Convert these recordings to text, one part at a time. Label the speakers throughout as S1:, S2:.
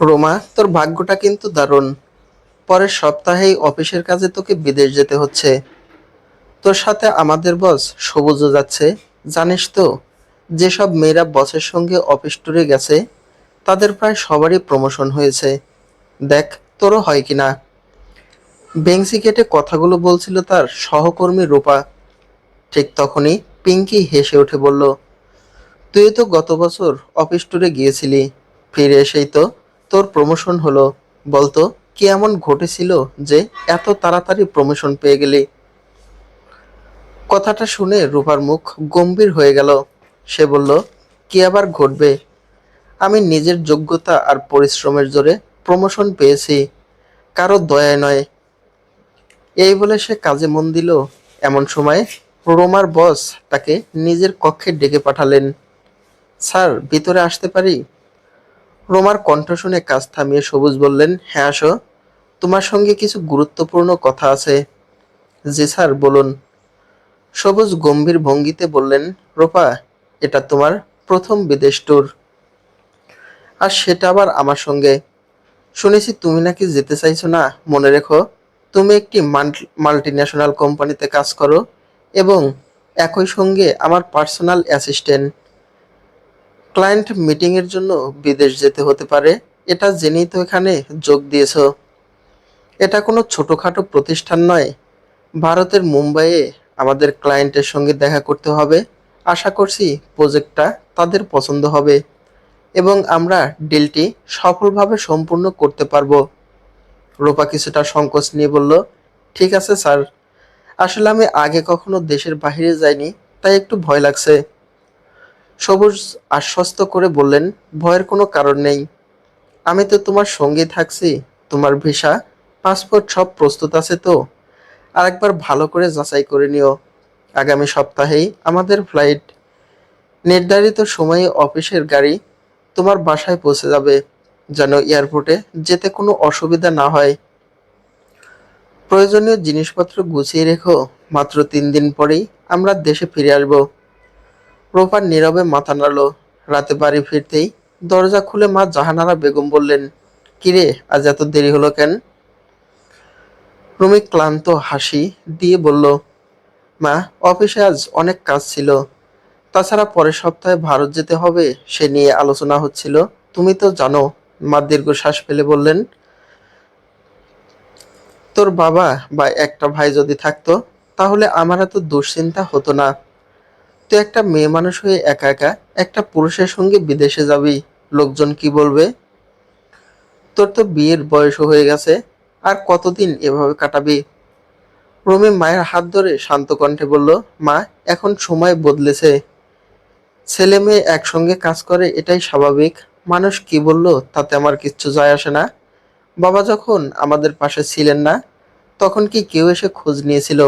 S1: রোমা, তোর ভাগ্যটা কিন্তু দারুণ। পরের সপ্তাহেই অফিসের কাজে তোকে বিদেশ যেতে হচ্ছে। তোর সাথে আমাদের বস সবুজও যাচ্ছে। জানিস তো, যেসব মেয়েরা বসের সঙ্গে অফিস ট্যুরে গেছে তাদের প্রায় সবারই প্রমোশন হয়েছে। দেখ, তোরও হয় কিনা। বেঞ্চি কেটে কথাগুলো বলছিল তার সহকর্মী রূপা। ঠিক তখনই পিঙ্কি হেসে উঠে বলল, তুই তো গত বছর অফিস ট্যুরে গিয়েছিলি, ফিরে এসেই তো তোর প্রমোশন হলো। বলতো, কি এমন ঘটেছিল যে এত তাড়াতাড়ি প্রমোশন পেয়ে গেলি? কথাটা শুনে রূপার মুখ গম্ভীর হয়ে গেল। সে বলল, কি আবার ঘটবে? আমি নিজের যোগ্যতা আর পরিশ্রমের জোরে প্রমোশন পেয়েছি, কারো দয়ায় নয়। এই বলে সে কাজে মন দিল। এমন সময় রোমার বস তাকে নিজের কক্ষে ডেকে পাঠালেন। স্যার, ভিতরে আসতে পারি? রোমার কণ্ঠ শুনে কাজ থামিয়ে সবুজ বললেন, হ্যাঁ আসো, তোমার সঙ্গে কিছু গুরুত্বপূর্ণ কথা আছে। জি স্যার, বলুন। সবুজ গম্ভীর ভঙ্গিতে বললেন, রূপা, এটা তোমার প্রথম বিদেশ ট্যুর, আর সেটা আবার আমার সঙ্গে। শুনেছি তুমি নাকি যেতে চাইছো না। মনে রেখো, তুমি একটি মাল্টি ন্যাশনাল কোম্পানিতে কাজ করো এবং একই সঙ্গে আমার পার্সোনাল অ্যাসিস্ট্যান্ট। ক্লায়েন্ট মিটিংয়ের জন্য বিদেশ যেতে হতে পারে, এটা জেনেই তো এখানে যোগ দিয়েছো। এটা কোনো ছোটখাটো প্রতিষ্ঠান নয়। ভারতের মুম্বাইয়ে আমাদের ক্লায়েন্টের সঙ্গে দেখা করতে হবে। আশা করছি প্রজেক্টটা তাদের পছন্দ হবে এবং আমরা ডিলটি সফলভাবে সম্পূর্ণ করতে পারবো। রূপা কিছুটা সংকোচ নিয়ে বলল, ঠিক আছে স্যার, আসলে আমি আগে কখনো দেশের বাইরে যাইনি, তাই একটু ভয় লাগছে। সবুজ আশ্বস্ত করে বললেন, ভয়ের কোনো কারণ নেই। আমি তো তোমার সঙ্গেই থাকছি। তোমার ভিসা, পাসপোর্ট সব প্রস্তুত আছে তো? আরেকবার ভালো করে যাচাই করে নিও। আগামী সপ্তাহেই আমাদের ফ্লাইট। নির্ধারিত সময়ে অফিসের গাড়ি তোমার বাসায় পৌঁছে যাবে, যেন এয়ারপোর্টে যেতে কোনো অসুবিধা না হয়। প্রয়োজনীয় জিনিসপত্র গুছিয়ে রেখো। মাত্র 3 দিন পরেই আমরা দেশে ফিরে আসব। রোপার নীরবে মাথা নাড়ল। রাতে বাড়ি ফিরতেই দরজা খুলে মা জাহানারা বেগম বললেন, কিরে, আজ এত দেরি হলো কেন? রুমি ক্লান্ত হাসি দিয়ে বলল, মা, অফিসে আজ অনেক কাজ ছিল। তাছাড়া পরের সপ্তাহে ভারত যেতে হবে, সে নিয়ে আলোচনা হচ্ছিল। তুমি তো জানো। মা দীর্ঘশ্বাস ফেলে বললেন, তোর বাবা বা একটা ভাই যদি থাকতো তাহলে আমার এত দুশ্চিন্তা হতো না। তুই একটা মেয়ে মানুষ হয়ে একা একা একটা পুরুষের সঙ্গে বিদেশে যাবি, লোকজন কি বলবে? তোর তো বিয়ের বয়সও হয়ে গেছে, আর কতদিন এভাবে কাটাবি? রুমি মায়ের হাত ধরে শান্ত কণ্ঠে বলল, মা, এখন সময় বদলেছে। ছেলে মেয়ে একসঙ্গে কাজ করে, এটাই স্বাভাবিক। মানুষ কি বলল তাতে আমার কিচ্ছু যায় আসে না। বাবা যখন আমাদের পাশে ছিলেন না, তখন কি কেউ এসে খোঁজ নিয়েছিল?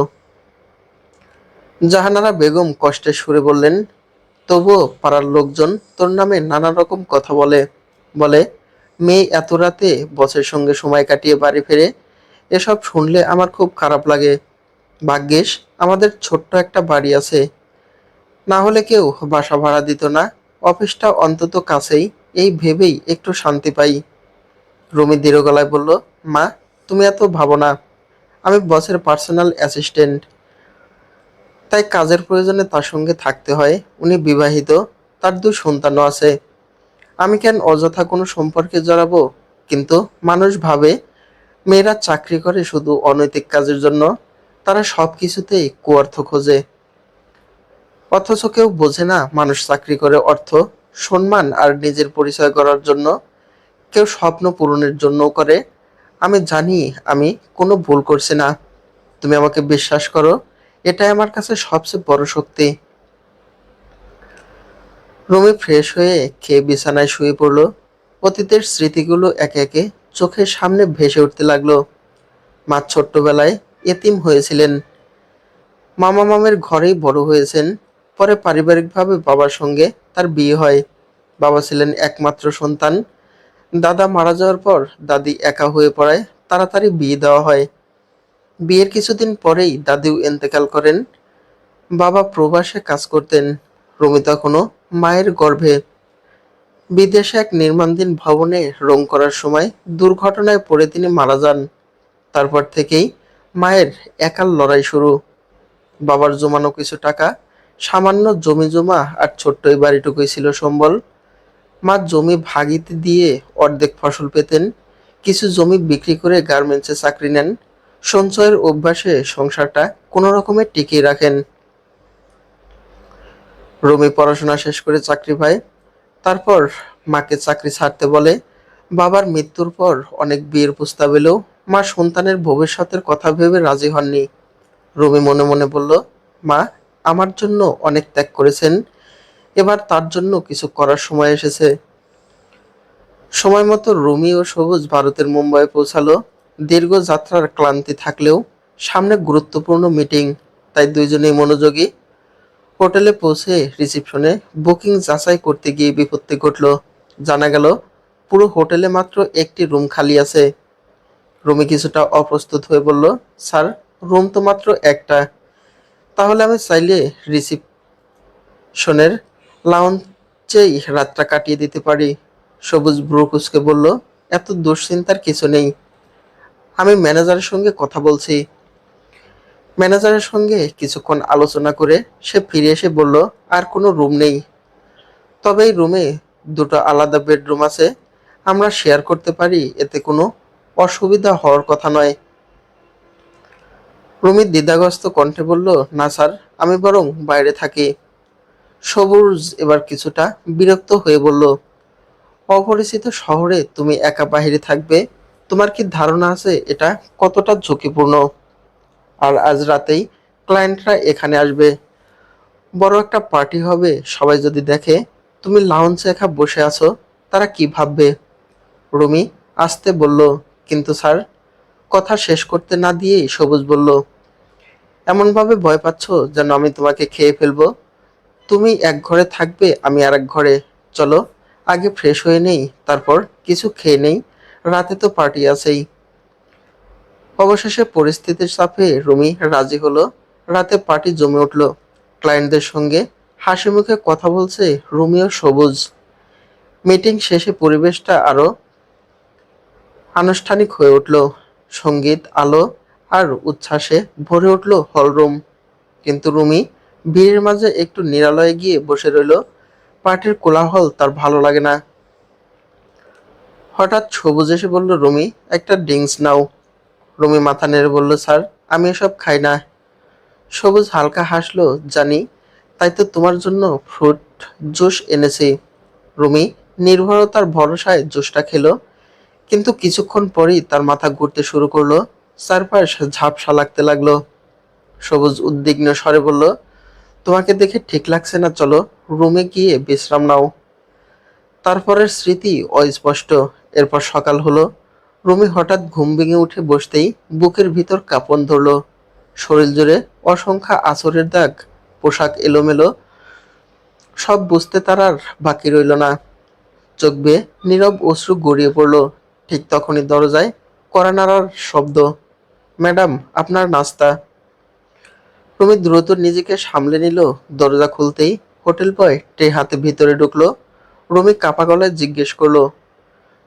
S1: জাহানারা বেগম কষ্টের সুরে বললেন, তবুও পাড়ার লোকজন তোর নামে নানা রকম কথা বলে। বলে, মেয়ে এত রাতে বসের সঙ্গে সময় কাটিয়ে বাড়ি ফেরে। এসব শুনলে আমার খুব খারাপ লাগে। ভাগ্যিস আমাদের ছোট্ট একটা বাড়ি আছে, না হলে কেউ বাসা ভাড়া দিত না। অফিসটা অন্তত কাছেই, এই ভেবেই একটু শান্তি পাই। রুমি দৃঢ় গলায় বলল, মা, তুমি এত ভাবো না। আমি বসের পার্সোনাল অ্যাসিস্ট্যান্ট, তাই কাজের প্রয়োজনে তার সঙ্গে থাকতে হয়। উনি বিবাহিত, তার 2 সন্তানও আছে। আমি কেন অযথা কোনো সম্পর্কে জড়াবো? কিন্তু মানুষ ভাবে মেয়েরা চাকরি করে শুধু অনৈতিক কাজের জন্য। তারা সব কিছুতেই কুঅর্থ খোঁজে। অথচ কেউ বোঝে না মানুষ চাকরি করে অর্থ, সম্মান আর নিজের পরিচয় করার জন্য। কেউ স্বপ্ন পূরণের জন্যও করে। আমি জানি আমি কোনো ভুল করছি না। তুমি আমাকে বিশ্বাস করো, এটাই আমার কাছে সবচেয়ে বড় শক্তি। রুমি ফ্রেশ হয়ে খেয়ে বিছানায় শুয়ে পড়ল। অতীতের স্মৃতিগুলো একে একে চোখের সামনে ভেসে উঠতে লাগলো। মা ছোট্টবেলায় এতিম হয়েছিলেন। মামা মামের ঘরেই বড় হয়েছেন। পরে পারিবারিকভাবে বাবার সঙ্গে তার বিয়ে হয়। বাবা ছিলেন একমাত্র সন্তান। দাদা মারা যাওয়ার পর দাদি একা হয়ে পড়ায় তাড়াতাড়ি বিয়ে দেওয়া হয়। বিয়ের কিছুদিন পরেই দাদিও ইন্তেকাল করেন। বাবা প্রবাসে কাজ করতেন। রুমি তখনও মায়ের গর্ভে। বিদেশে এক নির্মাণাধীন ভবনে রং করার সময় দুর্ঘটনায় পড়ে তিনি মারা যান। তারপর থেকেই মায়ের একার লড়াই শুরু। বাবার জমানো কিছু টাকা, সামান্য জমি জমা আর ছোট্ট এই বাড়িটুকুই ছিল সম্বল। মা জমি ভাগিতে দিয়ে অর্ধেক ফসল পেতেন, কিছু জমি বিক্রি করে গার্মেন্টসে চাকরি নেন। সঞ্চয়ের অভ্যাসে সংসারটা কোনো রকমে টিকিয়ে রাখেন। রুমি পড়াশোনা শেষ করে চাকরি পায়, তারপর মাকে চাকরি ছাড়তে বলে। বাবার মৃত্যুর পর অনেক বিয়ের প্রস্তাব এলেও মা সন্তানের ভবিষ্যতের কথা ভেবে রাজি হননি। রুমি মনে মনে বলল, মা আমার জন্য অনেক ত্যাগ করেছেন, এবার তার জন্য কিছু করার সময় এসেছে। সময় মতো রুমি ও সবুজ ভারতের মুম্বাই পৌঁছালো। দীর্ঘ যাত্রার ক্লান্তি থাকলেও সামনে গুরুত্বপূর্ণ মিটিং, তাই দুইজনেই মনোযোগী। হোটেলে পৌঁছে রিসিপশনে বুকিং যাচাই করতে গিয়ে বিপত্তি ঘটল। জানা গেল পুরো হোটেলে মাত্র একটি রুম খালি আছে। রুমি কিছুটা অপ্রস্তুত হয়ে বলল, স্যার, রুম তো মাত্র একটা। তাহলে আমি চাইলে রিসিপশনের লাউঞ্জেই রাতটা কাটিয়ে দিতে পারি। সবুজ ভ্রু কুঁচকে বলল, এত দুশ্চিন্তার কিছু নেই, আমি ম্যানেজারের সঙ্গে কথা বলছি। ম্যানেজারের সঙ্গে কিছুক্ষণ আলোচনা করে সে ফিরে এসে বলল, আর কোনো রুম নেই, তবে এই রুমে দুটো আলাদা বেডরুম আছে, আমরা শেয়ার করতে পারি, এতে কোনো অসুবিধা হওয়ার কথা নয়। রুমি দ্বিধাগ্রস্ত কণ্ঠে বলল, না স্যার, আমি বরং বাইরে থাকি। সবুজ এবার কিছুটা বিরক্ত হয়ে বলল, অপরিচিত শহরে তুমি একা বাইরে থাকবে, তোমার কি ধারণা আছে এটা কতটা ঝুঁকিপূর্ণ? আর আজ রাতেই ক্লায়েন্টরা এখানে আসবে, বড় একটা পার্টি হবে, সবাই যদি দেখে তুমি লাউঞ্জে একা বসে আছো, তারা কি ভাববে? রুমি আস্তে বলল, কিন্তু স্যার। কথা শেষ করতে না দিয়েই সবুজ বলল, এমনভাবে ভয় পাচ্ছ যেন আমি তোমাকে খেয়ে ফেলবো। তুমি এক ঘরে থাকবে, আমি আর এক ঘরে। চলো আগে ফ্রেশ হয়ে নেই, তারপর কিছু খেয়ে নেই, রাতে তো পার্টি আছেই। অবশেষে পরিস্থিতির চাপে রুমি রাজি হলো। রাতে পার্টি জমে উঠল। ক্লায়েন্টদের সঙ্গে হাসি মুখে কথা বলছে রুমি ও সবুজ। মিটিং শেষে পরিবেশটা আরো আনুষ্ঠানিক হয়ে উঠল। সঙ্গীত, আলো আর উচ্ছ্বাসে ভরে উঠল হলরুম। কিন্তু রুমি ভিড়ের মাঝে একটু নিরালয়ে গিয়ে বসে রইল। পার্টির কোলাহল তার ভালো লাগে না। হঠাৎ সবুজ এসে বলল, রুমি, একটা ড্রিঙ্কস নাও। রুমি মাথা নেড়ে বলল, স্যার, আমি এসব খাই না। সবুজ হালকা হাসলো, জানি, তাই তো তোমার জন্য ফ্রুট জুস এনেছি। রুমি নির্ভরতার ভরসায় জুসটা খেলো, কিন্তু কিছুক্ষণ পরেই তার মাথা ঘুরতে শুরু করলো, চারপাশ ঝাপসা লাগতে লাগলো। সবুজ উদ্বিগ্ন স্বরে বলল, তোমাকে দেখে ঠিক লাগছে না, চলো রুমে গিয়ে বিশ্রাম নাও। তারপরের স্মৃতি অস্পষ্ট। এরপর সকাল হলো। রুমি হঠাৎ ঘুম ভেঙে উঠে বসতেই বুকের ভিতর কাঁপন ধরলো। শরীর জুড়ে অসংখ্য আঁচড়ের দাগ, পোশাক এলোমেলো, সব বুঝতে তার আর বাকি রইল না। চোখ বেয়ে নীরব অশ্রু গড়িয়ে পড়ল। ঠিক তখনই দরজায় কড়া নাড়ার শব্দ। ম্যাডাম, আপনার নাস্তা। রুমি দ্রুত নিজেকে সামলে নিল। দরজা খুলতেই হোটেল বয় ট্রে হাতে ভিতরে ঢুকলো। রুমি কাঁপা গলায় জিজ্ঞেস করলো,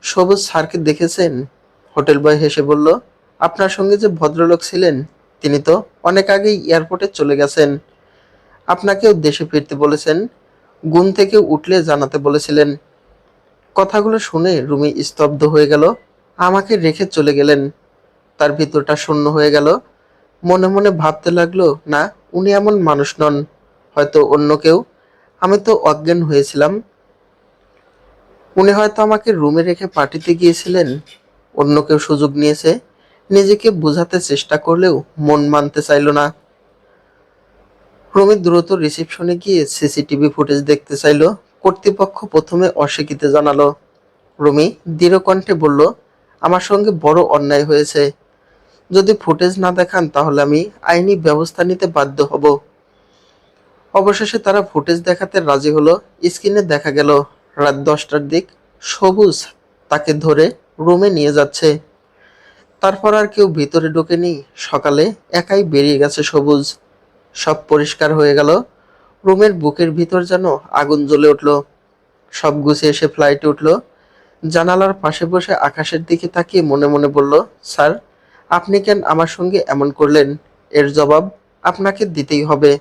S1: সবুজ স্যারকে দেখেছেন? হোটেল বয় হেসে বলল, আপনার সঙ্গে যে ভদ্রলোক ছিলেন, তিনি তো অনেক আগেই এয়ারপোর্টে চলে গেছেন। আপনাকেও দেশে ফিরতে বলেছেন, ঘুম থেকে উঠলে জানাতে বলেছিলেন। কথাগুলো শুনে রুমি স্তব্ধ হয়ে গেল। আমাকে রেখে চলে গেলেন? তার ভিতরটা শূন্য হয়ে গেল। মনে মনে ভাবতে লাগলো, না, উনি এমন মানুষ নন, হয়তো অন্য কেউ। আমি তো অজ্ঞান হয়েছিলাম। উনি হয়তো আমাকে রুমে রেখে পার্টিতে গিয়েছিলেন। অন্য কেউ সুযোগ নিয়েছে। নিজেকে বোঝাতে চেষ্টা করলেও মন মানতে চাইল না। রুমি দ্রুত রিসিপশনে গিয়ে সিসিটিভি ফুটেজ দেখতে চাইল। কর্তৃপক্ষ প্রথমে অস্বীকৃতি জানালো। রুমি দৃঢ় কণ্ঠে বলল, আমার সঙ্গে বড় অন্যায় হয়েছে। যদি ফুটেজ না দেখান তাহলে আমি আইনি ব্যবস্থা নিতে বাধ্য হব। অবশেষে তারা ফুটেজ দেখাতে রাজি হলো। স্ক্রিনে দেখা গেল রাত 10টার দিক সবুজ তাকে ধরে রুমে নিয়ে যাচ্ছে। তারপর আর কেউ ভিতরে ঢোকেনি। সকালে একাই বেরিয়ে গেছে সবুজ। সব পরিষ্কার হয়ে গেল। রুমের বুকের ভিতর যেন আগুন জ্বলে উঠল। সব গুছিয়ে সে ফ্লাইটে উঠল। জানালার পাশে বসে আকাশের দিকে তাকিয়ে মনে মনে বলল, স্যার, আপনি কেন আমার সঙ্গে এমন করলেন? এর জবাব আপনাকে দিতেই হবে।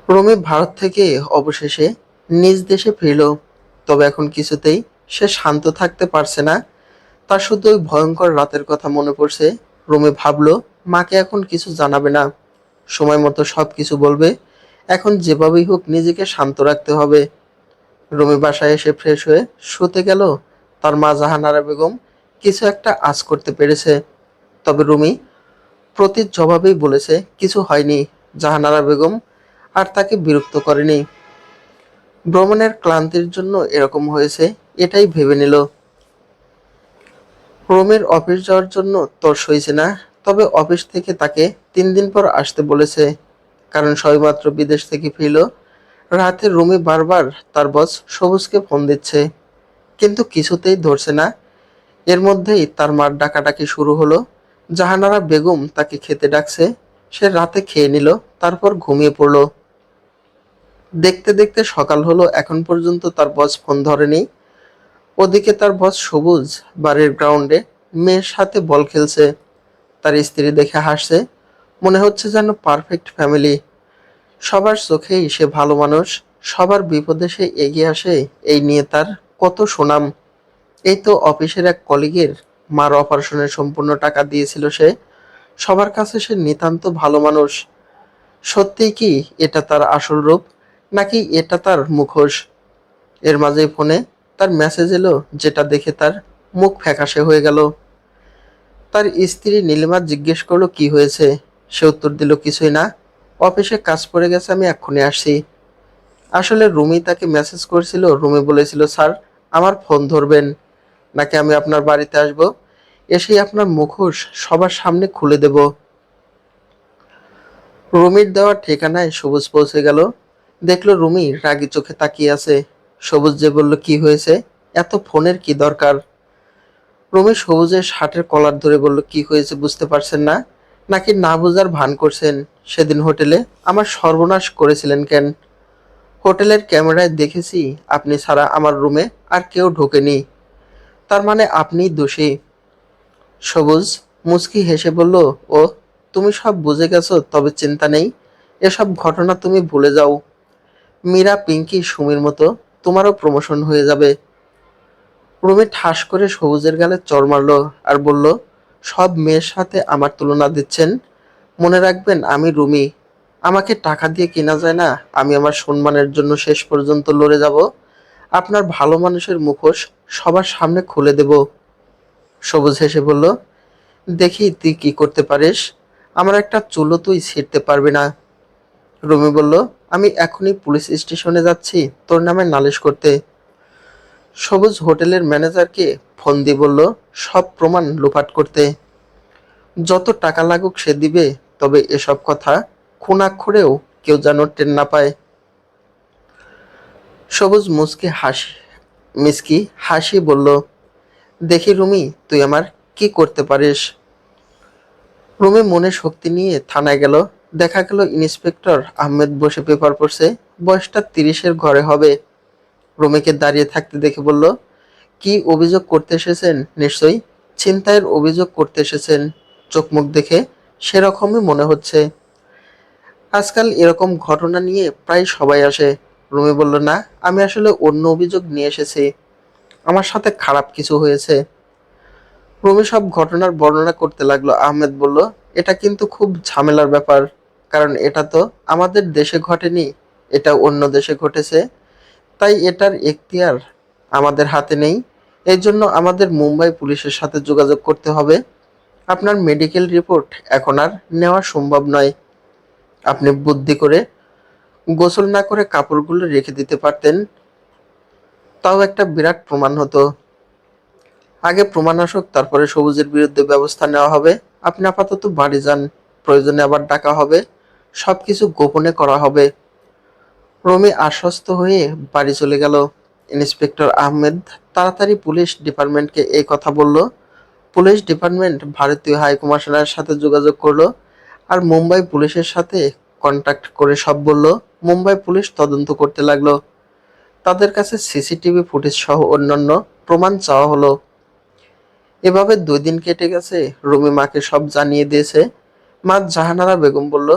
S1: রুমি ভারত থেকে অবশেষে নিজ দেশে ফিরল। তবে এখন কিছুতেই সে শান্ত থাকতে পারছে না। তার শুধু ওই ভয়ঙ্কর রাতের কথা মনে পড়ছে। রুমি ভাবল, মাকে এখন কিছু জানাবে না, সময় মতো সব কিছু বলবে। এখন যেভাবেই হোক নিজেকে শান্ত রাখতে হবে। রুমি বাসায় এসে ফ্রেশ হয়ে শুতে গেল। তার মা জাহানারা বেগম কিছু একটা আঁচ করতে পেরেছে। তবে রুমি প্রতি জবাবেই বলেছে কিছু হয়নি। জাহানারা বেগম আর তাকে বিরক্ত করেনি। ভ্রমণের ক্লান্তির জন্য এরকম হয়েছে, এটাই ভেবে নিল। রুমির অফিস যাওয়ার জন্য তর সইছে না। তবে অফিস থেকে তাকে 3 দিন পর আসতে বলেছে, কারণ সবেমাত্র বিদেশ থেকে ফিরল। রাতে রুমি বারবার তার বস সবুজকে ফোন দিচ্ছে, কিন্তু কিছুতেই ধরছে না। এর মধ্যেই তার মার ডাকাডাকি শুরু হলো। জাহানারা বেগম তাকে খেতে ডাকছে। সে রাতে খেয়ে নিল, তারপর ঘুমিয়ে পড়ল। দেখতে দেখতে সকাল হলো, এখন পর্যন্ত তার বস ফোন ধরেনি। ওদিকে তার বস সবুজ বাড়ির গ্রাউন্ডে মেয়ের সাথে বল খেলছে। তার স্ত্রী দেখে হাসছে। মনে হচ্ছে যেন পারফেক্ট ফ্যামিলি। সবার চোখেই সে ভালো মানুষ, সবার বিপদে সে এগিয়ে আসে, এই নিয়ে তার কত সুনাম। এই তো অফিসের এক কলিগের মার অপারেশনের সম্পূর্ণ টাকা দিয়েছিল সে। সবার কাছে সে নিতান্ত ভালো মানুষ। সত্যিই কি এটা তার আসল রূপ, নাকি এটা তার মুখোশ? এর মাঝেই ফোনে তার মেসেজ এলো, যেটা দেখে তার মুখ ফ্যাকাশে হয়ে গেল। তার স্ত্রী নীলিমা জিজ্ঞেস করলো কি হয়েছে। সে উত্তর দিল, কিছুই না, অফিসে কাজ পড়ে গেছে, আমি এক্ষুনি আসছি। আসলে রুমি তাকে মেসেজ করেছিল। রুমি বলেছিল, স্যার, আমার ফোন ধরবেন, নাকি আমি আপনার বাড়িতে আসব, এসেই আপনার মুখোশ সবার সামনে খুলে দেব। রুমির দেওয়া ঠিকানায় সবুজ পৌঁছে গেল। দেখলো রুমি রাগী চোখে তাকিয়ে আছে। সবুজ যে বলল, কি হয়েছে, এত ফোনের কি দরকার? রুমি সবুজের শার্টের কলার ধরে বলল, কি হয়েছে বুঝতে পারছেন না, নাকি না বোঝার ভান করছেন? সেদিন হোটেলে আমার সর্বনাশ করেছিলেন কেন? হোটেলের ক্যামেরায় দেখেছি আপনি ছাড়া আমার রুমে আর কেউ ঢোকেনি। তার মানে আপনিই দোষী। সবুজ মুচকি হেসে বলল, ও, তুমি সব বুঝে গেছো, তবে চিন্তা নেই, এসব ঘটনা তুমি ভুলে যাও। মীরা, পিঙ্কি, সুমির মতো তোমারও প্রমোশন হয়ে যাবে। রুমি ঠাস করে সবুজের গালে চড় মারল আর বলল, সব মেয়ের সাথে আমার তুলনা দিচ্ছেন? মনে রাখবেন আমি রুমি। আমাকে টাকা দিয়ে কেনা যায় না। আমি আমার সম্মানের জন্য শেষ পর্যন্ত লড়ে যাব। আপনার ভালো মানুষের মুখোশ সবার সামনে খুলে দেব। সবুজ হেসে বলল, দেখি তুই কি করতে পারিস। আমার একটা চুলো তুই ছিঁড়তে পারবি না। রুমি বলল, আমি এখনই পুলিশ স্টেশনে যাচ্ছি তোর নামে নালিশ করতে। সবুজ হোটেলের ম্যানেজারকে ফোন দিয়ে বলল, সব প্রমাণ লোপাট করতে। যত টাকা লাগুক সে দিবে, তবে এসব কথা খুনাক্ষরেও কেউ যেন টের না পায়। সবুজ মিসকি হাসি বলল, দেখি রুমি, তুই আমার কি করতে পারিস। রুমি মনে শক্তি নিয়ে থানায় গেল। দেখা গেল ইন্সপেক্টর আহমেদ বসে পেপার পড়ছে। বয়সটা 30-এর ঘরে হবে। রুমিকে দাঁড়িয়ে থাকতে দেখে বলল, কি অভিযোগ করতে এসেছেন? নিশ্চয়ই ছিনতাইয়ের অভিযোগ করতে এসেছেন। চোখ মুখ দেখে সেরকমই মনে হচ্ছে। আজকাল এরকম ঘটনা নিয়ে প্রায় সবাই আসে। রুমি বলল, না, আমি আসলে অন্য অভিযোগ নিয়ে এসেছি। আমার সাথে খারাপ কিছু হয়েছে। রুমি সব ঘটনার বর্ণনা করতে লাগলো। আহমেদ বলল, এটা কিন্তু খুব ঝামেলার ব্যাপার, কারণ এটা তো আমাদের দেশে ঘটেনি, এটা অন্য দেশে ঘটেছে। তাই এটার এখতিয়ার আমাদের হাতে নেই। এই জন্য আমাদের মুম্বাই পুলিশের সাথে যোগাযোগ করতে হবে। আপনার মেডিকেল রিপোর্ট এখন আর নেওয়া সম্ভব নয়। আপনি বুদ্ধি করে গোসল না করে কাপড়গুলো রেখে দিতে পারতেন, তাও একটা বিরাট প্রমাণ হতো। আগে প্রমাণ আসুক, তারপরে সবুজের বিরুদ্ধে ব্যবস্থা নেওয়া হবে। আপনি আপাতত বাড়ি যান, প্রয়োজনে আবার ডাকা হবে, সবকিছু গোপনে করা হবে। রমি আশ্বস্ত হয়ে বাড়ি চলে গেল। ইন্সপেক্টর আহমেদ তাড়াতাড়ি পুলিশ ডিপার্টমেন্টকে এই কথা বলল। পুলিশ ডিপার্টমেন্ট ভারতীয় হাই কমিশনারের সাথে যোগাযোগ করলো আর মুম্বাই পুলিশের সাথে কন্ট্যাক্ট করে সব বলল। মুম্বাই পুলিশ তদন্ত করতে লাগলো। তাদের কাছে সিসিটিভি ফুটেজ সহ অন্যান্য প্রমাণ চাওয়া হলো। এভাবে 2 দিন কেটে গেছে। রুমি মাকে সব জানিয়ে দিয়েছে। মা জাহানারা বেগম বলল,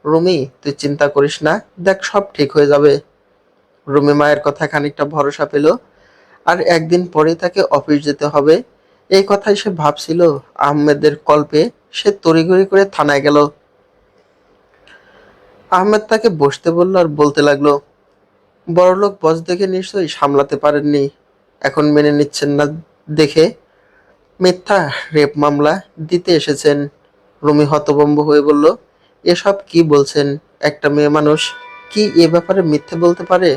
S1: রুমি তুই চিন্তা করিস না, দেখ সব ঠিক হয়ে যাবে। রুমি মায়ের কথা খানিকটা ভরসা পেল। আর একদিন পরেই তাকে অফিস যেতে হবে, এই কথাই সে ভাবছিল। আহমেদের কল পেয়ে সে তড়িঘড়ি করে থানায় গেল। আহমেদ তাকে বসতে বলল আর বলতে লাগলো, বড়লোক বস দেখে নিশ্চয়ই সামলাতে পারেননি, এখন মেনে নিচ্ছেন না দেখে মিথ্যা রেপ মামলা দিতে এসেছেন। রুমি হতভম্ব হয়ে বলল, এসব কি বলছেন? একটা মেয়ে মানুষ কি এ ব্যাপারে মিথ্যে বলতে পারে?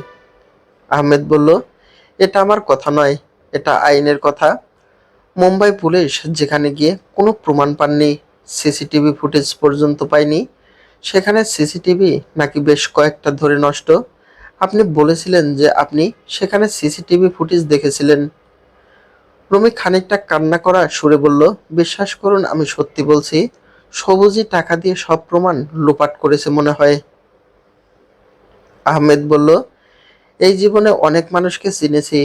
S1: আহমেদ বলল, এটা আমার কথা নয়, এটা আইনের কথা। মুম্বাই পুলিশ যেখানে গিয়ে কোনো প্রমাণ পাননি, সিসিটিভি ফুটেজ পর্যন্ত পায়নি, সেখানে সিসিটিভি নাকি বেশ কয়েকটা ধরে নষ্ট। আপনি বলেছিলেন যে আপনি সেখানে সিসিটিভি ফুটেজ দেখেছিলেন। রুমি খানিকটা কান্না করা সুরে বলল, বিশ্বাস করুন আমি সত্যি বলছি, সবুজই টাকা দিয়ে সব প্রমাণ লোপাট করেছে মনে হয়। আহমেদ বলল, এই জীবনে অনেক মানুষকে চিনেছি,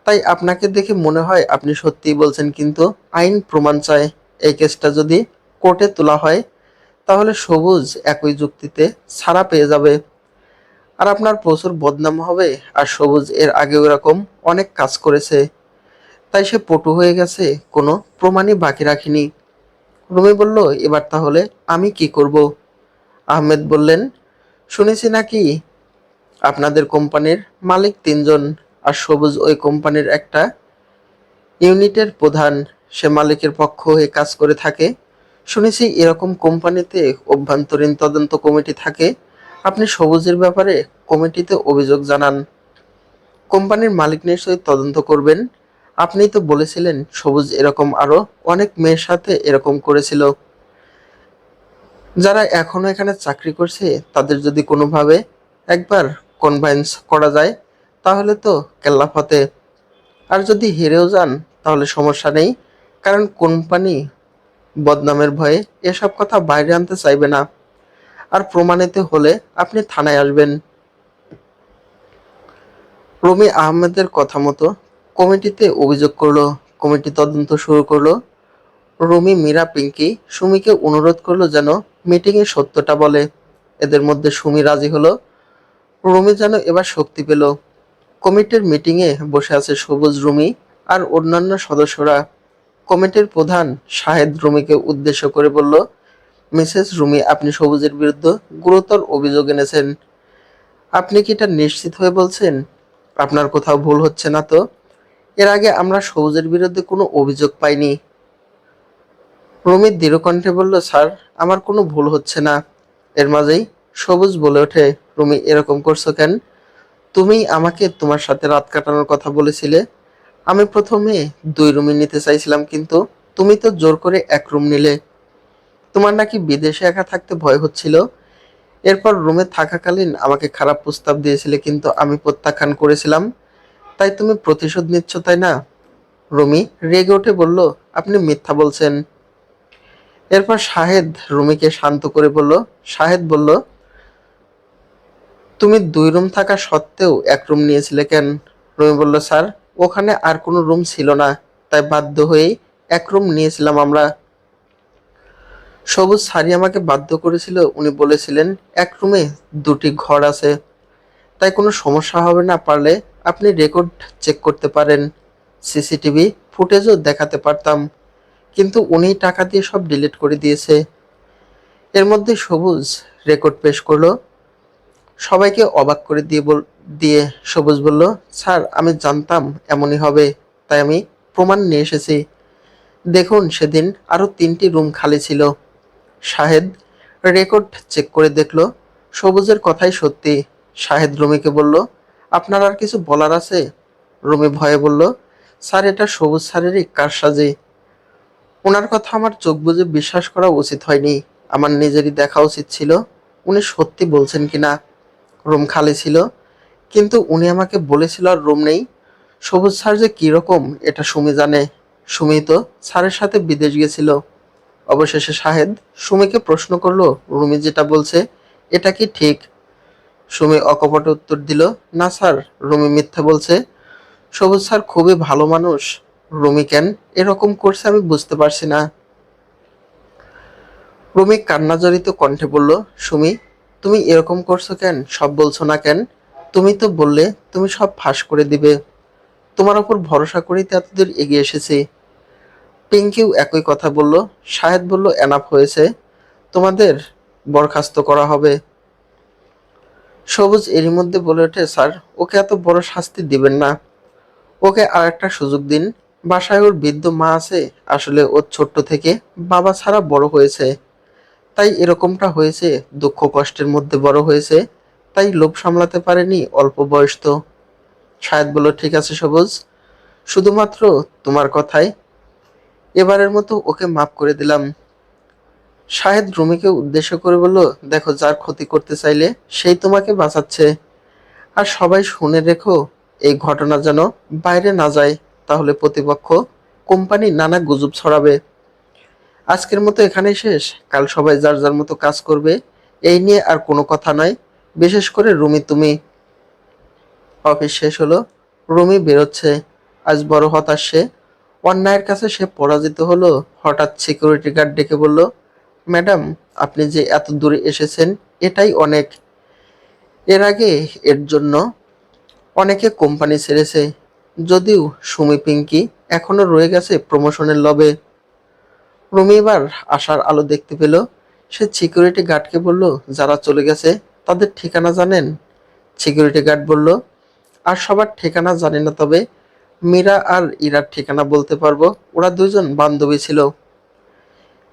S1: তাই আপনাকে দেখে মনে হয় আপনি সত্যিই বলছেন, কিন্তু আইন প্রমাণ চায়। এই কেসটা যদি কোর্টে তোলা হয় তাহলে সবুজ একই যুক্তিতে ছাড়া পেয়ে যাবে, আর আপনার প্রচুর বদনাম হবে। আর সবুজ এর আগেও এরকম অনেক কাজ করেছে, তাই সে পটু হয়ে গেছে, কোনো প্রমাণই বাকি রাখিনি। রুমি বলল, এবার তাহলে আমি কি করব? আহমেদ বললেন, শুনেছি নাকি আপনাদের কোম্পানির মালিক 3 জন, আর সবুজ ওই কোম্পানির একটা ইউনিটের প্রধান। সে মালিকের পক্ষ হয়ে কাজ করে থাকে। শুনেছি এরকম কোম্পানিতে অভ্যন্তরীণ তদন্ত কমিটি থাকে। আপনি সবুজের ব্যাপারে কমিটিতে অভিযোগ জানান, কোম্পানির মালিক নিশ্চয়ই তদন্ত করবেন। আপনিই তো বলেছিলেন সবুজ এরকম আরো অনেক মেয়ের সাথে এরকম করেছিল। যারা এখনো এখানে চাকরি করছে তাদের যদি কোনোভাবে একবার কনভিন্স করা যায় তাহলে তো কেল্লাফতে। আর যদি হেরেও যান তাহলে সমস্যা নেই, কারণ কোম্পানি বদনামের ভয়ে এসব কথা বাইরে আনতে চাইবে না। আর প্রমাণিত হলে আপনি থানায় আসবেন। রুমি আহমেদের কথা মতো কমিটিতে অভিযোগ করলো। কমিটি তদন্ত শুরু করলো। রুমি, মীরা, পিঙ্কি সুমিকে অনুরোধ করলো যেন মিটিংয়ে সত্যটা বলে। এদের মধ্যে সুমি রাজি হলো। রুমি যেন এবার শক্তি পেল। কমিটির মিটিংয়ে বসে আছে সবুজ, রুমি আর অন্যান্য সদস্যরা। কমিটির প্রধান শাহেদ রুমিকে উদ্দেশ্য করে বলল, মিসেস রুমি, আপনি সবুজের বিরুদ্ধে গুরুতর অভিযোগ এনেছেন। আপনি কি এটা নিশ্চিত হয়ে বলছেন? আপনার কোথাও ভুল হচ্ছে না তো? এর আগে আমরা সবুজের বিরুদ্ধে কোনো অভিযোগ পাইনি। রুমি দৃঢ় কণ্ঠে বলল, স্যার, আমার কোনো ভুল হচ্ছে না। এর মাঝেই সবুজ বলে ওঠে, রুমি এরকম করছো কেন? তুমি আমাকে তোমার সাথে রাত কাটানোর কথা বলেছিলে। আমি প্রথমে 2 রুমই নিতে চাইছিলাম, কিন্তু তুমি তো জোর করে 1 রুম নিলে। তোমার নাকি বিদেশে একা থাকতে ভয় হচ্ছিল। এরপর রুমে থাকাকালীন আমাকে খারাপ প্রস্তাব দিয়েছিলে, কিন্তু আমি প্রত্যাখ্যান করেছিলাম। তাই তুমি প্রতিশোধ নিচ্ছ, তাই না? রুমি রেগে উঠে বলল, আপনি মিথ্যা বলছেন। এরপর শাহেদ রুমিকে শান্ত করে বলল, শাহেদ বলল, তুমি 2 রুম থাকা সত্ত্বেও 1 রুম নিয়েছিলে কেন? রুমি বলল, স্যার, ওখানে আর কোনো রুম ছিল না, তাই বাধ্য হয়েই 1 রুম নিয়েছিলাম আমরা। সবুজ স্যারই আমাকে বাধ্য করেছিল। উনি বলেছিলেন 1 রুমে 2টি ঘর আছে, তাই কোনো সমস্যা হবে না। পারলে আপনি রেকর্ড চেক করতে পারেন, সিসিটিভি ফুটেজও দেখাতে পারতাম, কিন্তু উনি টাকা দিয়ে সব ডিলিট করে দিয়েছে। এর মধ্যে সবুজ রেকর্ড পেশ করলো। সবাইকে অবাক করে দিয়ে সবুজ বলল, স্যার, আমি জানতাম এমনই হবে, তাই আমি প্রমাণ নিয়ে এসেছি। দেখুন, সেদিন আরো 3টি রুম খালি ছিল। শাহেদ রেকর্ড চেক করে দেখলো সবুজের কথাই সত্যি। শাহেদ রুমিকে বলল, আপনার আর কিছু বলার আছে? রুমি ভয়ে বলল, স্যার, এটা সবুজ স্যারেরই কারসাজি। ওনার কথা আমার চোখ বুজে বিশ্বাস করা উচিত হয়নি, আমার নিজেরই দেখা উচিত ছিল উনি সত্যি বলছেন কিনা। রুম খালি ছিল, কিন্তু উনি আমাকে বলেছিল আর রুম নেই। সবুজ স্যার যে কিরকম এটা সুমি জানে। সুমি তো স্যারের সাথে বিদেশ গেছিল। অবশেষে শাহেদ সুমিকে প্রশ্ন করলো, রুমি যেটা বলছে এটা কি ঠিক? সুমি অকপটে উত্তর দিল, না স্যার, রুমি মিথ্যা বলছে। সবুজ স্যার খুবই ভালো মানুষ। রুমি কেন এরকম করছে আমি বুঝতে পারছি না। রুমি কান্নাজড়িত কণ্ঠে বলল, সুমি, তুমি এরকম করছো কেন? সব বলছো না কেন? তুমি তো বললে তুমি সব ফাঁস করে দিবে। তোমার ওপর ভরসা করেই তো এতদূর এগিয়ে এসেছি। পিঙ্কিও একই কথা বলল। শাহেদ বলল, এনাফ হয়েছে, তোমাদের বরখাস্ত করা হবে। সবুজ এরই মধ্যে বলে ওঠে, স্যার, ওকে এত বড় শাস্তি দিবেন না, ওকে আর একটা সুযোগ দিন। বাসায় ওর বৃদ্ধ মা আছে, আসলে ওর ছোট্ট থেকে বাবা ছাড়া বড় হয়েছে, তাই এরকমটা হয়েছে। দুঃখ কষ্টের মধ্যে বড় হয়েছে, তাই লোভ সামলাতে পারেনি, অল্প বয়স তো। শাহেদ বলল, ঠিক আছে সবুজ, শুধুমাত্র তোমার কথায় এবারের মতো ওকে মাফ করে দিলাম। শাহেদ রুমিকে উদ্দেশ্য করে বলল, দেখো, যার ক্ষতি করতে চাইলে সেই তোমাকে বাঁচাচ্ছে। আর সবাই শুনে রেখো, এই ঘটনা যেন বাইরে না যায়, তাহলে প্রতিপক্ষ কোম্পানি নানা গুজব ছড়াবে। আজকের মতো এখানেই শেষ, কাল সবাই যার যার মতো কাজ করবে, এই নিয়ে আর কোনো কথা নয়। বিশেষ করে রুমি, তুমি। অফিস শেষ হলো, রুমি বেরোচ্ছে। আজ বড় হতাশ সে। অন্যায়ের কাছে সে পরাজিত হলো। হঠাৎ সিকিউরিটি গার্ড ডেকে বলল, ম্যাডাম, আপনি যে এত দূরে এসেছেন এটাই অনেক। এর আগে এর জন্য অনেকে কোম্পানি ছেড়েছে, যদিও সুমি পিঙ্কি এখনো রয়ে গেছে প্রমোশনের লবে। রুমি এবার আশার আলো দেখতে পেল। সে সিকিউরিটি গার্ডকে বলল, যারা চলে গেছে তাদের ঠিকানা জানেন? সিকিউরিটি গার্ড বলল, আর সবার ঠিকানা জানি না, তবে মীরা আর ইরার ঠিকানা বলতে পারবো, ওরা দুজন বান্ধবী ছিল।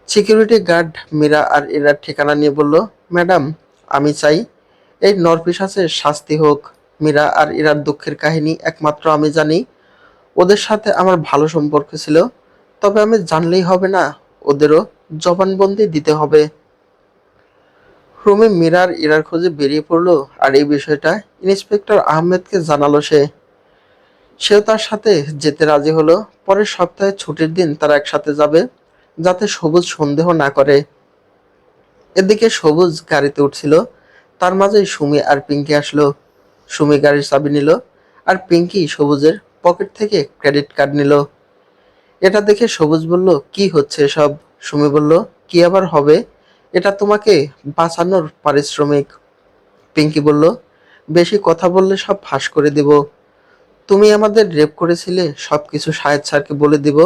S1: সিকিউরিটি গার্ড মীরা আর ইরার ঠিকানা নিয়ে বলল, ম্যাডাম, আমি চাই এই নরপিশাচের শাস্তি হোক। মীরা আর ইরার দুঃখের কাহিনী একমাত্র আমি জানি। ওদের সাথে আমার ভালো সম্পর্ক ছিল, তবে আমি জানলেই হবে না, ওদেরও জবানবন্দি দিতে হবে। রুমি মীরা আর ইরার খোঁজে বেরিয়ে পড়লো, আর এই বিষয়টা ইন্সপেক্টর আহমেদকে জানালো সে। সেও তার সাথে যেতে রাজি হলো। পরের সপ্তাহে ছুটির দিন তারা একসাথে যাবে, যাতে সবুজ সন্দেহ না করে। এদিকে সবুজ গাড়িতে উঠছিল, তার মাঝেই সুমি আর পিঙ্কি আসলো। সুমি গাড়ির চাবি নিল, আর পিঙ্কি সবুজের পকেট থেকে ক্রেডিট কার্ড নিল। এটা দেখে সবুজ বলল, কি হচ্ছে এসব? সুমি বলল, কি আবার হবে, এটা তোমাকে বাঁচানোর পারিশ্রমিক। পিঙ্কি বলল, বেশি কথা বললে সব ফাঁস করে দিব। তুমি আমাদের রেপ করেছিলে, সবকিছু শাহেদ স্যারকে বলে দিব।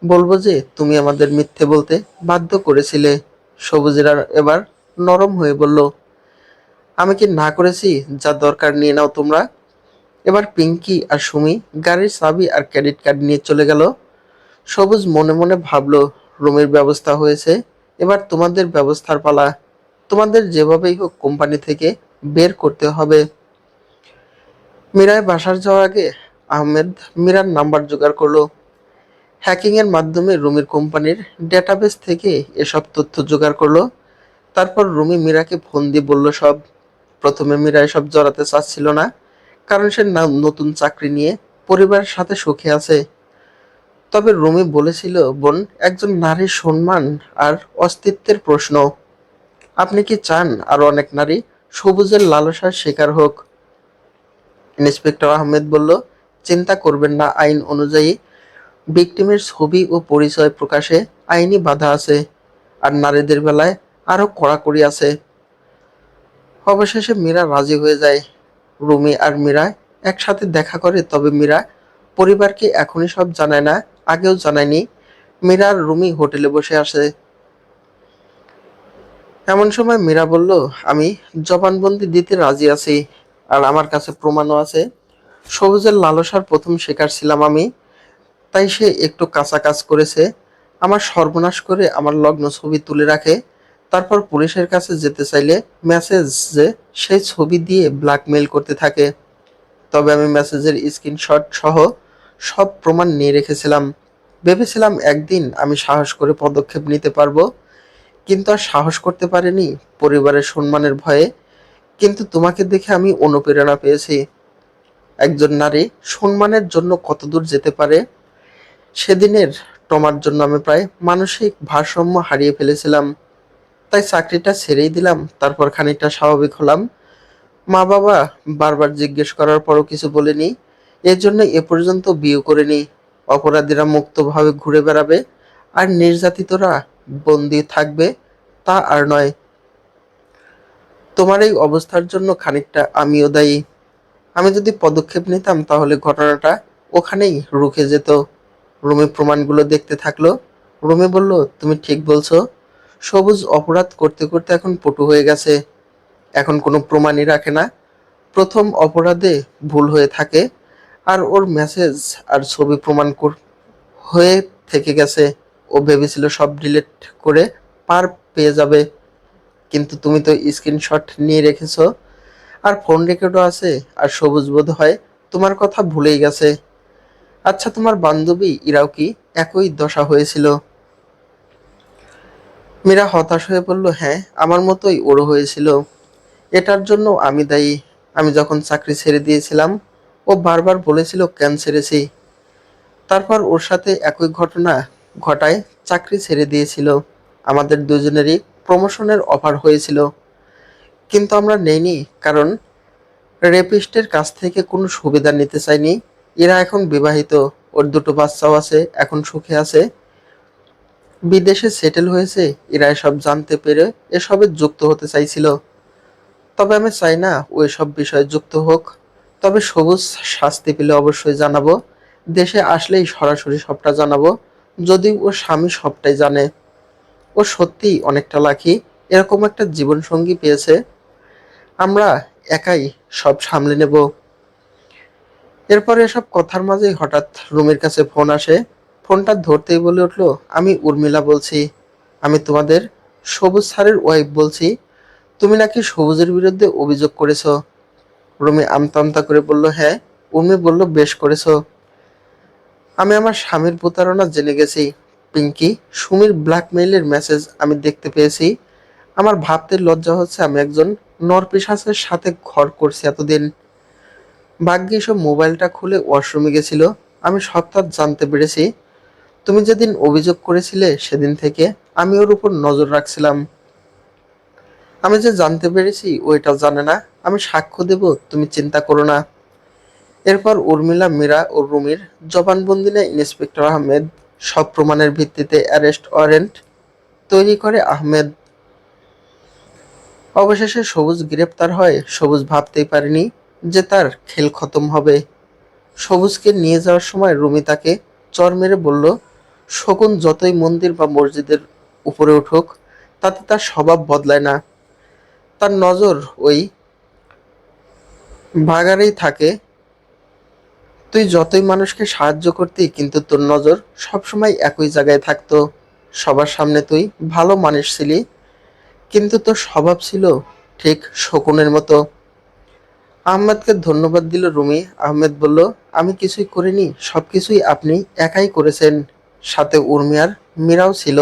S1: বলবো যে তুমি আমাদের মিথ্যে বলতে বাধ্য করেছিলে। সবুজের আর এবার নরম হয়ে বলল, আমি কি না করেছি? যা দরকার নিয়ে নাও তোমরা। এবার পিঙ্কি আর সুমি গাড়ির চাবি আর ক্রেডিট কার্ড নিয়ে চলে গেল। সবুজ মনে মনে ভাবলো, রুমের ব্যবস্থা হয়েছে, এবার তোমাদের ব্যবস্থার পালা। তোমাদের যেভাবেই হোক কোম্পানি থেকে বের করতে হবে। মীরায় বাসার যাওয়ার আগে আহমেদ মীরার নাম্বার জোগাড় করলো। হ্যাকিং এর মাধ্যমে রুমির কোম্পানির ডেটাবেস থেকে এসব তথ্য জোগাড় করলো। তারপর রুমি মীরাকে ফোন দিয়ে বলল সব। প্রথমে মীরা এসব জড়াতে চাচ্ছিল না, কারণ সে নতুন চাকরি নিয়ে পরিবারের সাথে সুখে আছে। তবে রুমি বলেছিল, বোন, একজন নারীর সম্মান আর অস্তিত্বের প্রশ্ন। আপনি কি চান আরো অনেক নারী সবুজের লালসার শিকার হোক? ইন্সপেক্টর আহমেদ বলল, চিন্তা করবেন না, আইন অনুযায়ী ভিকটিমের ছবি ও পরিচয় প্রকাশে আইনি বাধা আছে, আর নারীদের বেলায় আরো কড়াকড়ি আছে। অবশেষে মীরা রাজি হয়ে যায়। রুমি আর মীরা একসাথে দেখা করে, তবে মীরা পরিবারকে এখনই সব জানায় না, আগেও জানায়নি। মীরা আর রুমি হোটেলে বসে আসে। এমন সময় মীরা বলল, আমি জবানবন্দি দিতে রাজি আছি, আর আমার কাছে প্রমাণও আছে। সবুজের লালসার প্রথম শিকার ছিলাম আমি, তাই সে একটু কাঁচা কাজ করেছে। আমার সর্বনাশ করে আমার লগ্ন ছবি তুলে রাখে, তারপর পুলিশের কাছে যেতে চাইলে মেসেজে সেই ছবি দিয়ে ব্ল্যাকমেইল করতে থাকে। তবে আমি মেসেজের স্ক্রিনশট সহ সব প্রমাণ নিয়ে রেখেছিলাম। ভেবেছিলাম একদিন আমি সাহস করে পদক্ষেপ নিতে পারবো, কিন্তু আর সাহস করতে পারিনি, পরিবারের সম্মানের ভয়ে। কিন্তু তোমাকে দেখে আমি অনুপ্রেরণা পেয়েছি। একজন নারী সম্মানের জন্য কতদূর যেতে পারে। সেদিনের ট্রমার জন্য আমি প্রায় মানসিক ভারসাম্য হারিয়ে ফেলেছিলাম, তাই চাকরিটা ছেড়েই দিলাম। তারপর খানিকটা স্বাভাবিক হলাম। মা বাবা বারবার জিজ্ঞেস করার পরও কিছু বলেনি। এর জন্য এ পর্যন্ত বিয়ে করেনি। অপরাধীরা মুক্তভাবে ঘুরে বেড়াবে আর নির্যাতিতরা বন্দি থাকবে, তা আর নয়। তোমার এই অবস্থার জন্য খানিকটা আমিও দায়ী। আমি যদি পদক্ষেপ নিতাম তাহলে ঘটনাটা ওখানেই রুখে যেত। রুমি প্রমাণগুলো দেখতে থাকলো। রুমি বলল, তুমি ঠিক বলছো। সবুজ অপরাধ করতে করতে এখন পটু হয়ে গেছে। এখন কোনো প্রমাণই রাখে না। প্রথম অপরাধে ভুল হয়ে থাকে, আর ওর মেসেজ আর ছবি প্রমাণ হয়ে থেকে গেছে। ও ভেবেছিল সব ডিলিট করে পার পেয়ে যাবে, কিন্তু তুমি তো স্ক্রিনশট নিয়ে রেখেছো, আর ফোন রেকর্ডও আছে। আর সবুজ বোধ হয় তোমার কথা ভুলেই গেছে। আচ্ছা, তোমার বান্ধবী ইরাও কি একই দশা হয়েছিল? মীরা হতাশ হয়ে বলল, হ্যাঁ, আমার মতোই ওরও হয়েছিল। এটার জন্য আমি দায়ী। আমি যখন চাকরি ছেড়ে দিয়েছিলাম, ও বারবার বলেছিল কেন ছেড়েছি। তারপর ওর সাথে একই ঘটনা ঘটায় চাকরি ছেড়ে দিয়েছিল। আমাদের দুজনেরই প্রমোশনের অফার হয়েছিল, কিন্তু আমরা নেইনি, কারণ রেপিস্টের কাছ থেকে কোনো সুবিধা নিতে চাইনি। এরা এখন বিবাহিত, ওর দুটো বাচ্চাও আছে, এখন সুখে আছে, বিদেশে সেটেল হয়েছে। এরা এসব জানতে পেরে এসবে যুক্ত হতে চাইছিল। তবে আমি চাই না ও এসব বিষয়ে যুক্ত হোক। তবে সবুজ শাস্তি পেলে অবশ্যই জানাবো। দেশে আসলেই সরাসরি সবটা জানাবো। যদি ওর স্বামী সবটাই জানে। ও সত্যিই অনেকটা লাকি, এরকম একটা জীবনসঙ্গী পেয়েছে। আমরা একাই সব সামলে নেব। এরপর এসব কথার মাঝেই হঠাৎ রুমির কাছে ফোন আসে। ফোনটা ধরতেই বলে উঠল, আমি উর্মিলা বলছি। আমি তোমাদের সবুজ স্যারের ওয়াইফ বলছি। তুমি নাকি সবুজের বিরুদ্ধে অভিযোগ করেছ। রুমি আমতা আমতা করে বলল, হ্যাঁ। উর্মি বলল, বেশ করেছ। আমি আমার স্বামীর প্রতারণা জেনে গেছি। পিঙ্কি, সুমির ব্ল্যাকমেইলের মেসেজ আমি দেখতে পেয়েছি। আমার ভাবতে লজ্জা হচ্ছে আমি একজন নরপিশাচের সাথে ঘর করছি এতদিন। ভাগ্যে এসব মোবাইলটা খুলে ওয়াশরুমে গেছিল। আমি সবটা জানতে পেরেছি। তুমি যেদিন অভিযোগ করেছিলে সেদিন থেকে আমি ওর উপর নজর রাখছিলাম। আমি যে জানতে পেরেছি ও এটা জানে না। আমি সাক্ষ্য দেব, তুমি চিন্তা করো না। এরপর উর্মিলা, মীরা ও রুমির জবানবন্দি নেয় ইন্সপেক্টর আহমেদ। সব প্রমাণের ভিত্তিতে অ্যারেস্ট ওয়ারেন্ট তৈরি করে আহমেদ। অবশেষে সবুজ গ্রেপ্তার হয়। সবুজ ভাবতেই পারেনি যে তার খেল খতম হবে। সবুজকে নিয়ে যাওয়ার সময় রুমি তাকে চর মেরে বলল, শকুন যতই মন্দির বা মসজিদের উপরে উঠুক, তাতে তার স্বভাব বদলায় না। তার নজর ওই ভাগাড়েই থাকে। তুই যতই মানুষকে সাহায্য করতি, কিন্তু তোর নজর সবসময় একই জায়গায় থাকতো। সবার সামনে তুই ভালো মানুষ ছিলি, কিন্তু তোর স্বভাব ছিল ঠিক শকুনের মতো। আহমেদকে ধন্যবাদ দিল রুমি। আহমেদ বলল, আমি কিছুই করিনি, সবকিছুই আপনি একাই করেছেন। সাথে উর্মি আর মীরাও ছিল।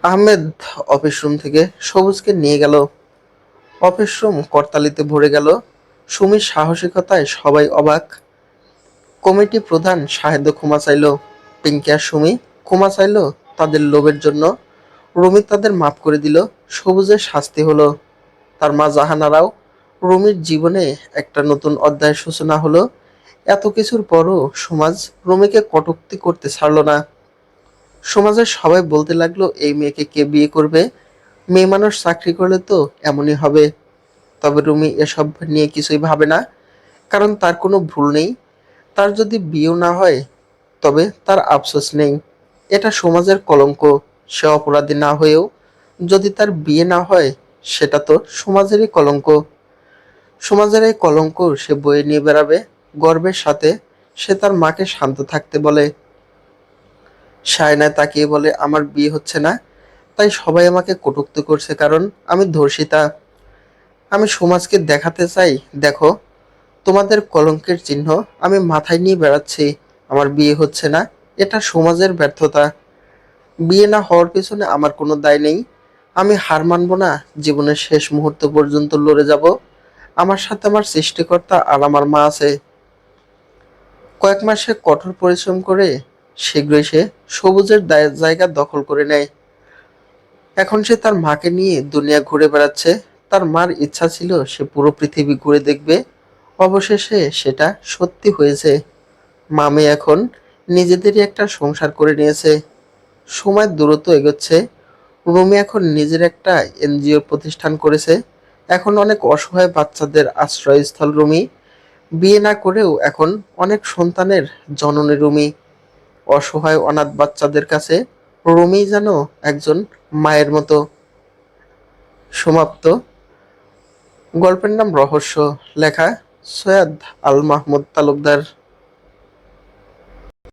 S1: আহমেদ অফিস রুম থেকে সবুজকে নিয়ে গেল। অফিস রুম করতালিতে ভরে গেল। সুমির সাহসিকতায় সবাই অবাক। কমিটি প্রধান শাহেদও ক্ষমা চাইল। পিঙ্কি আর সুমি ক্ষমা চাইল তাদের লোভের জন্য। রুমি তাদের মাফ করে দিল। সবুজের শাস্তি হলো। তার মা জাহানারাও, রুমির জীবনে একটা নতুন অধ্যায়ের সূচনা হলো। এত কিছুর পরও সমাজ রুমিকে কটূক্তি করতে ছাড়ল না। সমাজের সবাই বলতে লাগলো, এই মেয়েকে কে বিয়ে করবে? মেয়ে মানুষ চাকরি করলে তো এমনই হবে। তবে রুমি এসব নিয়ে কিছুই ভাবে না, কারণ তার কোনো ভুল নেই। তার যদি বিয়েও না হয়, তবে তার আফসোস নেই। এটা সমাজের কলঙ্ক। সে অপরাধী না হয়েও যদি তার বিয়ে না হয়, সেটা তো সমাজেরই কলঙ্ক। সমাজের এই কলঙ্ক সে বয়ে নিয়ে বেড়াবে গর্বের সাথে। সে তার মাকে শান্ত থাকতে বলে। সায়নায় তাকিয়ে বলে, আমার বিয়ে হচ্ছে না, তাই সবাই আমাকে কটূক্তি করছে, কারণ আমি ধর্ষিতা। আমি সমাজকে দেখাতে চাই, দেখো, তোমাদের কলঙ্কের চিহ্ন আমি মাথায় নিয়ে বেড়াচ্ছি। আমার বিয়ে হচ্ছে না, এটা সমাজের ব্যর্থতা। বিয়ে না হওয়ার পেছনে আমার কোনো দায় নেই। আমি হার মানব না। জীবনের শেষ মুহূর্ত পর্যন্ত লড়ে যাব। আমার সাথে আমার সৃষ্টিকর্তা আর আমার মা আছে। কয়েক মাসে কঠোর পরিশ্রম করে শীঘ্রই সে সবুজের জায়গা দখল করে নেয়। এখন সে তার মাকে নিয়ে দুনিয়া ঘুরে বেড়াচ্ছে। তার মার ইচ্ছা ছিল সে পুরো পৃথিবী ঘুরে দেখবে, অবশেষে সেটা সত্যি হয়েছে। মামি এখন নিজেদেরই একটা সংসার করে নিয়েছে। সময় দ্রুত এগোচ্ছে। রুমি এখন নিজের একটা এনজিও প্রতিষ্ঠান করেছে। এখন অনেক অসহায় বাচ্চাদের আশ্রয়স্থল রুমি। বিয়ে না করেও এখন অনেক সন্তানের জননী রুমি। অসহায় অনাথ বাচ্চাদের কাছে রুমি যেন একজন মায়ের মতো। সমাপ্ত। গল্পের নাম রহস্য। লেখা সৈয়দ আল মাহমুদ তালুকদার।